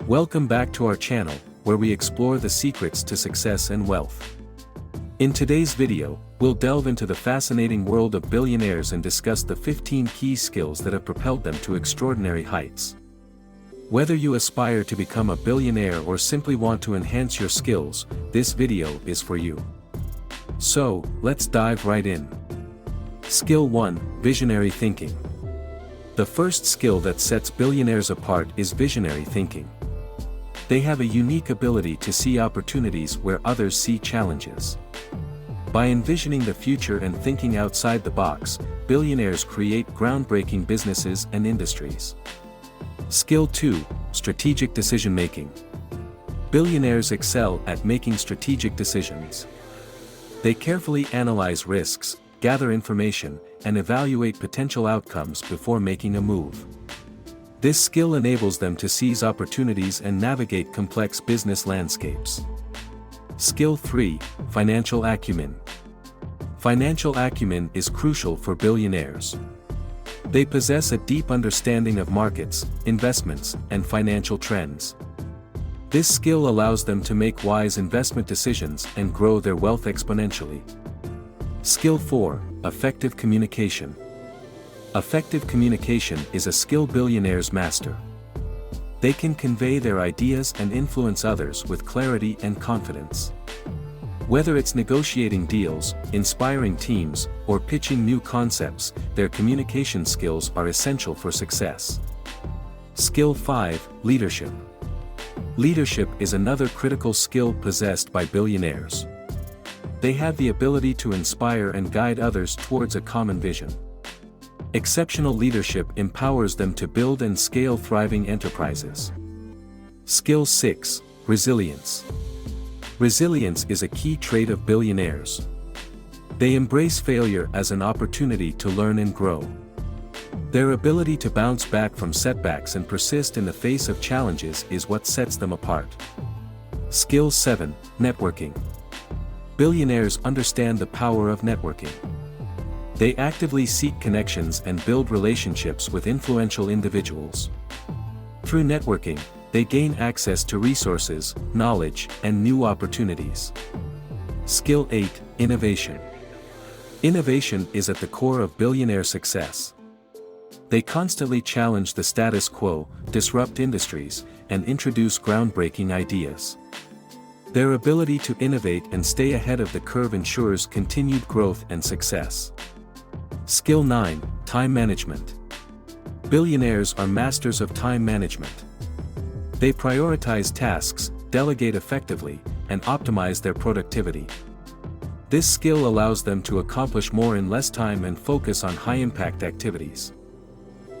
Welcome back to our channel, where we explore the secrets to success and wealth. In today's video, we'll delve into the fascinating world of billionaires and discuss the 15 key skills that have propelled them to extraordinary heights. Whether you aspire to become a billionaire or simply want to enhance your skills, this video is for you. So, let's dive right in. Skill 1: Visionary Thinking. The first skill that sets billionaires apart is visionary thinking. They have a unique ability to see opportunities where others see challenges. By envisioning the future and thinking outside the box, billionaires create groundbreaking businesses and industries. Skill 2: Strategic Decision-Making. Billionaires excel at making strategic decisions. They carefully analyze risks, gather information, and evaluate potential outcomes before making a move. This skill enables them to seize opportunities and navigate complex business landscapes. Skill 3: Financial Acumen. Financial acumen is crucial for billionaires. They possess a deep understanding of markets, investments, and financial trends. This skill allows them to make wise investment decisions and grow their wealth exponentially. Skill 4: Effective Communication. Effective communication is a skill billionaires master. They can convey their ideas and influence others with clarity and confidence. Whether it's negotiating deals, inspiring teams, or pitching new concepts, their communication skills are essential for success. Skill 5: Leadership. Leadership is another critical skill possessed by billionaires. They have the ability to inspire and guide others towards a common vision. Exceptional leadership empowers them to build and scale thriving enterprises. Skill 6: Resilience. Resilience is a key trait of billionaires. They embrace failure as an opportunity to learn and grow. Their ability to bounce back from setbacks and persist in the face of challenges is what sets them apart. Skill 7: Networking. Billionaires understand the power of networking. They actively seek connections and build relationships with influential individuals. Through networking, they gain access to resources, knowledge, and new opportunities. Skill 8: Innovation. Innovation is at the core of billionaire success. They constantly challenge the status quo, disrupt industries, and introduce groundbreaking ideas. Their ability to innovate and stay ahead of the curve ensures continued growth and success. Skill 9: Time Management. Billionaires are masters of time management. They prioritize tasks, delegate effectively, and optimize their productivity. This skill allows them to accomplish more in less time and focus on high-impact activities.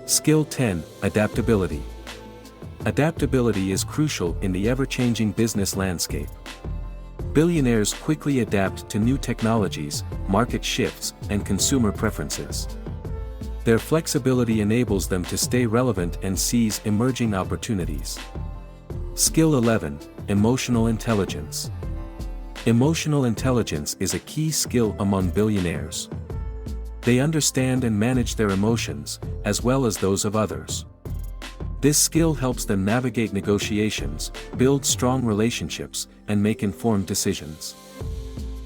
Skill 10: Adaptability. Adaptability is crucial in the ever-changing business landscape. Billionaires quickly adapt to new technologies, market shifts, and consumer preferences. Their flexibility enables them to stay relevant and seize emerging opportunities. Skill 11: Emotional Intelligence. Emotional intelligence is a key skill among billionaires. They understand and manage their emotions, as well as those of others. This skill helps them navigate negotiations, build strong relationships, and make informed decisions.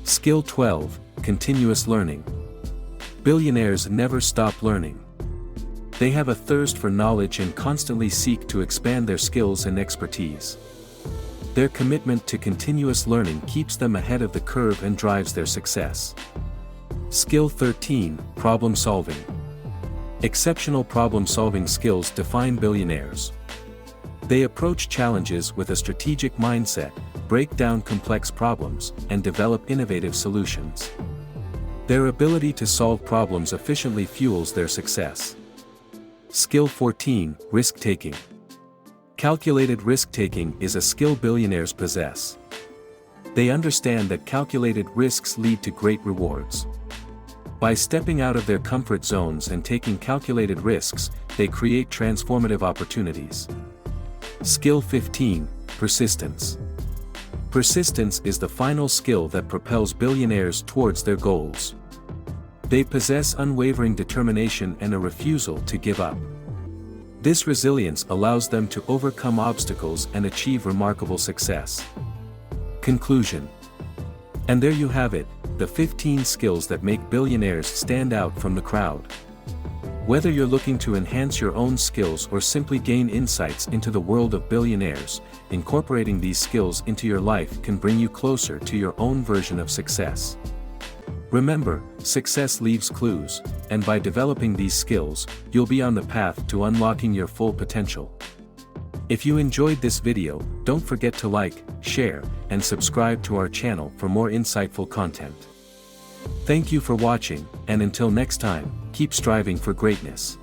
Skill 12: Continuous Learning. Billionaires never stop learning. They have a thirst for knowledge and constantly seek to expand their skills and expertise. Their commitment to continuous learning keeps them ahead of the curve and drives their success. Skill 13: Problem Solving. Exceptional problem-solving skills define billionaires. They approach challenges with a strategic mindset, break down complex problems, and develop innovative solutions. Their ability to solve problems efficiently fuels their success. Skill 14: Risk-Taking. Calculated risk-taking is a skill billionaires possess. They understand that calculated risks lead to great rewards. By stepping out of their comfort zones and taking calculated risks, they create transformative opportunities. Skill 15: Persistence. Persistence is the final skill that propels billionaires towards their goals. They possess unwavering determination and a refusal to give up. This resilience allows them to overcome obstacles and achieve remarkable success. Conclusion. And there you have it, the 15 skills that make billionaires stand out from the crowd. Whether you're looking to enhance your own skills or simply gain insights into the world of billionaires, incorporating these skills into your life can bring you closer to your own version of success. Remember, success leaves clues, and by developing these skills, you'll be on the path to unlocking your full potential. If you enjoyed this video, don't forget to like, share, and subscribe to our channel for more insightful content. Thank you for watching, and until next time, keep striving for greatness.